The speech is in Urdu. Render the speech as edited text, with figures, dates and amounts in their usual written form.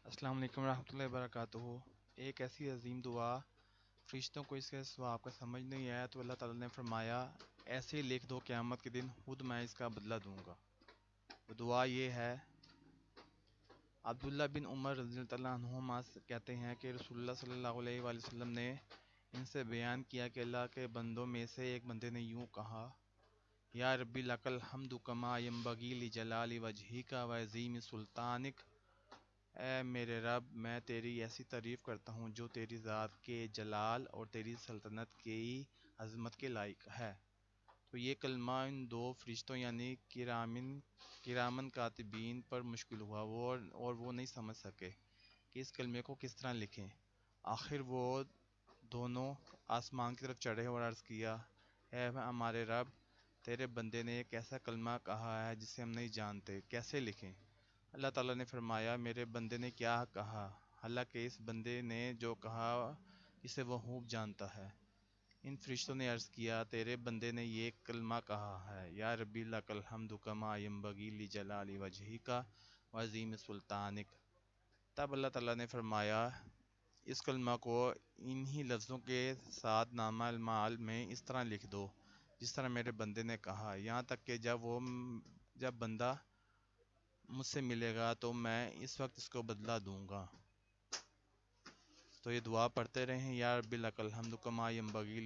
السلام علیکم ورحمۃ اللہ وبرکاتہ۔ ایک ایسی عظیم دعا فرشتوں کو اس کے ثواب کا سمجھ نہیں آیا تو اللہ تعالیٰ نے فرمایا ایسے ہی لکھ دو، قیامت کے دن خود میں اس کا بدلہ دوں گا۔ وہ دعا یہ ہے، عبداللہ بن عمر رضی اللہ عنہما کہتے ہیں کہ رسول اللہ صلی اللہ علیہ وآلہ وسلم نے ان سے بیان کیا کہ اللہ کے بندوں میں سے ایک بندے نے یوں کہا، یا ربی لک الحمد کما ینبغی لجلال وجہک و عظیم سلطانک، اے میرے رب، میں تیری ایسی تعریف کرتا ہوں جو تیری ذات کے جلال اور تیری سلطنت کی عظمت کے لائق ہے۔ تو یہ کلمہ ان دو فرشتوں یعنی کرامن کاتبین پر مشکل ہوا اور وہ نہیں سمجھ سکے کہ اس کلمے کو کس طرح لکھیں۔ آخر وہ دونوں آسمان کی طرف چڑھے اور عرض کیا، اے ہمارے رب، تیرے بندے نے ایک ایسا کلمہ کہا ہے جسے ہم نہیں جانتے، کیسے لکھیں؟ اللہ تعالیٰ نے فرمایا، میرے بندے نے کیا کہا، حالانکہ اس بندے نے جو کہا اسے وہ خوب جانتا ہے۔ ان فرشتوں نے عرض کیا، تیرے بندے نے یہ کلمہ کہا ہے، یا ربی لک الحمد کما ینبغی لجلال وجہک و عظیم سلطانک۔ تب اللہ تعالیٰ نے فرمایا، اس کلمہ کو انہی لفظوں کے ساتھ نامہ المعال میں اس طرح لکھ دو جس طرح میرے بندے نے کہا، یہاں تک کہ جب بندہ مجھ سے ملے گا تو میں اس وقت اس کو بدلہ دوں گا۔ تو یہ دعا پڑھتے رہیں، یا رب لک الحمد کما ینبغی